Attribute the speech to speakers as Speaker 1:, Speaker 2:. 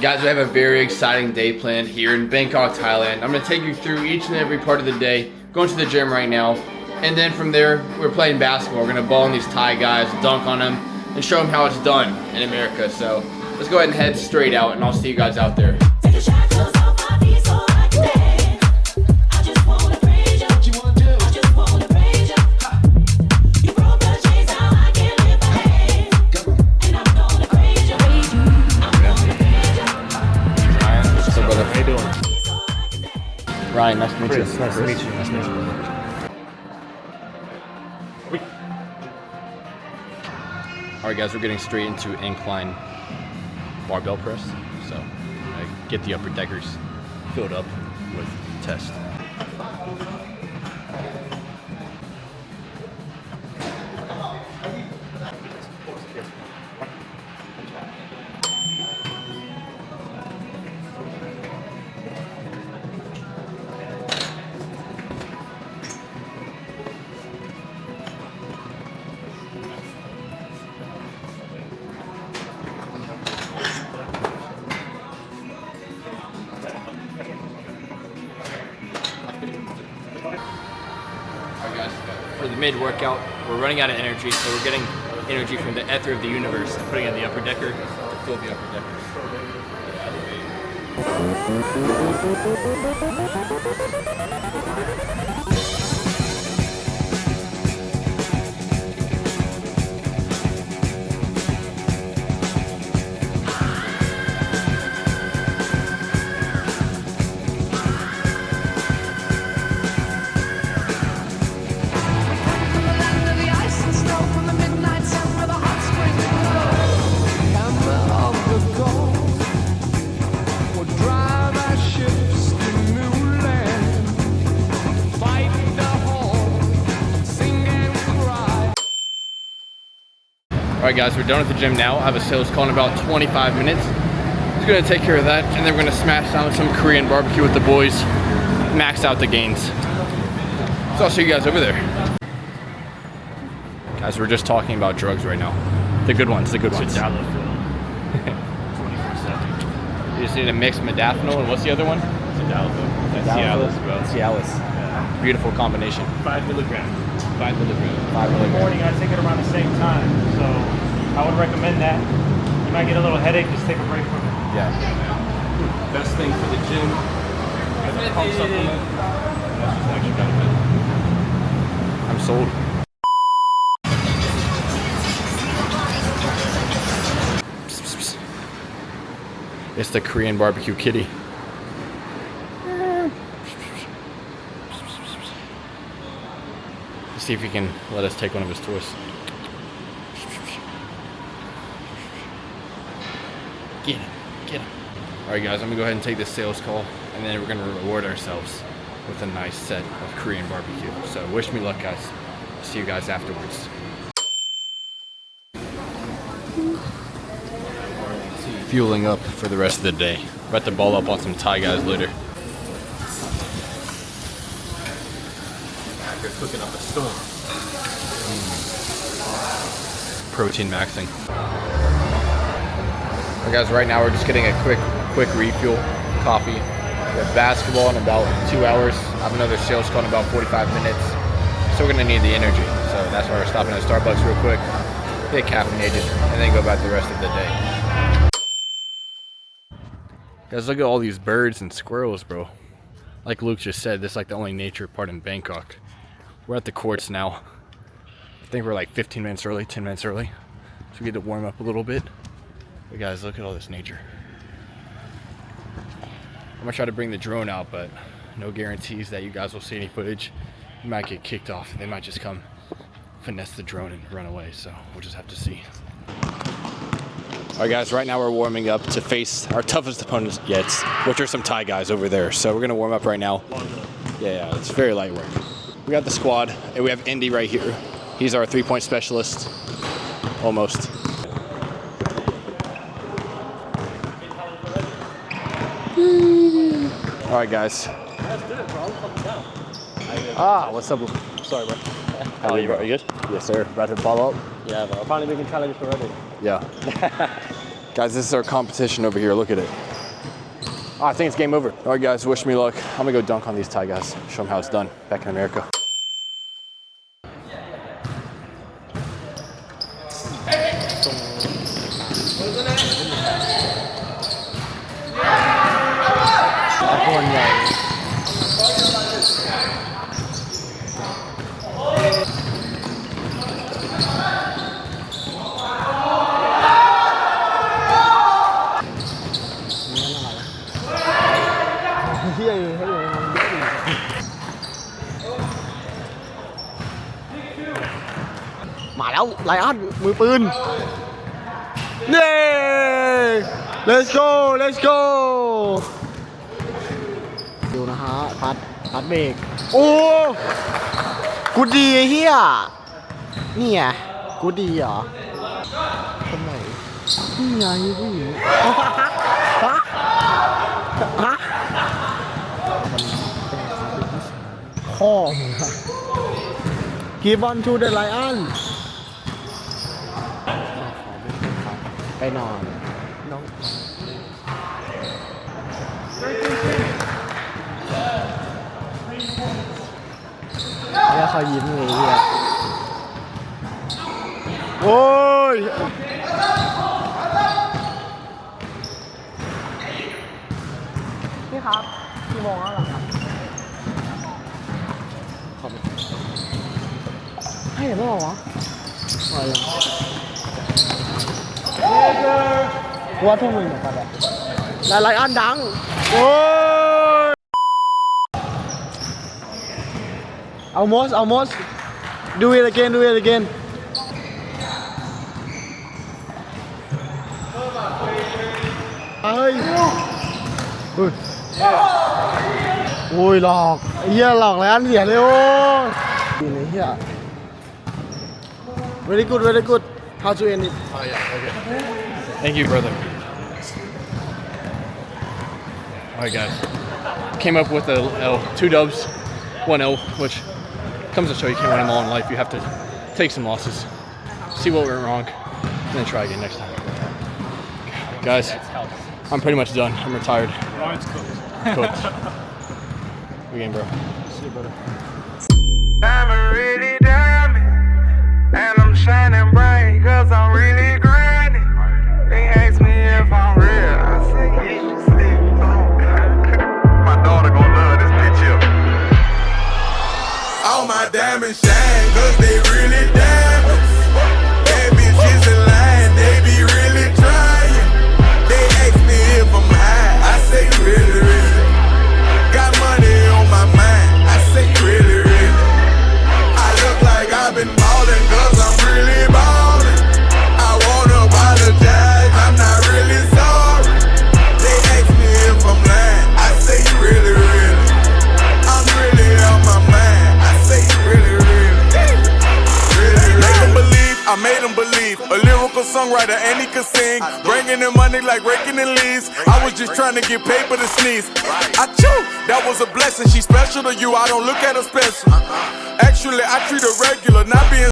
Speaker 1: Guys, we have a very exciting day planned here in Bangkok, Thailand. I'm going to take you through each and every part of the day, going to the gym right now, and then from there, we're playing basketball. We're going to ball on these Thai guys, dunk on them, and show them how it's done in America. So let's go ahead and head straight out, and I'll see you guys out there. Ryan, nice to meet you.
Speaker 2: Nice to meet you. Nice to meet you.
Speaker 1: Alright guys, we're getting straight into incline barbell press. So I get the upper deckers filled up with test. For the mid-workout, we're running out of energy, so we're getting energy from the ether of the universe and putting it in the upper decker to fill the upper decker. Alright guys, we're done at the gym now. I have a sales call in about 25 minutes. Just gonna take care of that, and then we're gonna smash down some Korean barbecue with the boys, max out the gains. So I'll see you guys over there. Guys, we're just talking about drugs right now. The good ones, the good ones. You just need to mix modafinil, and what's the other one?
Speaker 2: Cialis, bro. Cialis.
Speaker 1: Yeah. Beautiful combination.
Speaker 2: 5 milligrams.
Speaker 1: 5 milligrams. 5
Speaker 3: In the
Speaker 1: milligrams.
Speaker 3: morning, I take it around the same time, so I would recommend that. You might get a little headache, just take a break from it.
Speaker 1: Yeah. Best thing for the gym. As a pump supplement. That's just extra benefit. I'm sold. It's the Korean barbecue kitty. Let's see if he can let us take one of his toys. Get him, get him. All right guys, I'm gonna go ahead and take this sales call, and then we're gonna reward ourselves with a nice set of Korean barbecue. So wish me luck guys. See you guys afterwards. Fueling up for the rest of the day. About to ball up on some Thai guys later. They're cooking up a storm. Protein maxing. Well, guys, right now we're just getting a quick refuel coffee. We have basketball in about 2 hours. I have another sales call in about 45 minutes. So we're gonna need the energy. So that's why we're stopping at Starbucks real quick, get caffeinated, and then go back the rest of the day. Guys, look at all these birds and squirrels, bro. Like Luke just said, this is like the only nature part in Bangkok. We're at the courts now. I think we're like 15 minutes early, 10 minutes early. So we get to warm up a little bit. But guys, look at all this nature. I'm gonna try to bring the drone out, but no guarantees that you guys will see any footage. You might get kicked off. They might just come finesse the drone and run away. So we'll just have to see. All right, guys, right now we're warming up to face our toughest opponents yet, which are some Thai guys over there. So we're gonna warm up right now. Yeah, it's very light work. We got the squad, and we have Indy right here. He's our three-point specialist, almost. All right, guys. Ah, what's up?
Speaker 2: Sorry, bro.
Speaker 1: How are you, bro? You good? Yes, sir. About to follow up?
Speaker 2: Yeah, bro. I'm probably making challenges already.
Speaker 1: Yeah. Guys, this is our competition over here. Look at it. I think it's game over. All right, guys, wish me luck. I'm gonna go dunk on these Thai guys, show them how it's done back in America.
Speaker 4: มาแล้วไลออนมือปืนเน่ let's go let's go ดูนะฮะพัดเบรกโอ้กูดีไอ้เหี้ยนี่ไงกูดีเหรอคนไหนนี่ไงผู้หญิงฮะฮะพ่อมึงอะ Give on to the lion ไปนอนน้องแล้วเขายิ้มเลยเนี่ยโอ้ยพี่ครับกี่โมงแล้วล่ะครับให้เห็นไม่หรอวะอะไรว่าทุ่มหนึ่งเหมือนกันแหละแต่ไลออนดังโอ้ยalmost do it again เฮ้ยโอ้ยหลอกเฮียหลอกไลออนเสียเลยโอ้ยดีเลยเฮียvery good how to end it
Speaker 1: Oh yeah, okay. Thank you, brother. All right, guys. Came up with a L, 2 dubs, 1 L, which comes to show you can't win them all in life. You have to take some losses, see what went wrong, and then try again next time. Guys, I'm pretty much done. I'm retired.
Speaker 3: Lawrence cooked.
Speaker 1: Cooked. Good game, bro.
Speaker 3: See you, brother.
Speaker 5: I'm really diamond, and I'm shining bright, cause I'm really grinding. They ask me if I'm real, I say, my daughter gon' love this bitch here. All my diamonds shine, cause they really diamonds. Bad bitches in line, they be really trying. They ask me if I'm high, I say really. Got money on my mind, I say really. I look like I've been ballin', cause I'm really ballin'. I wanna apologize, I'm not really sorry. They ask me if I'm lying, I say really. I'm really on my mind, I say really. Make them believe, I made them believe. A lyrical songwriter and he could sing. Bringing in money like raking in leaves. I was just trying to get paper to sneeze. I chew, that was a blessing. She special to you, I don't look at her special. Actually, I treat her regular, not being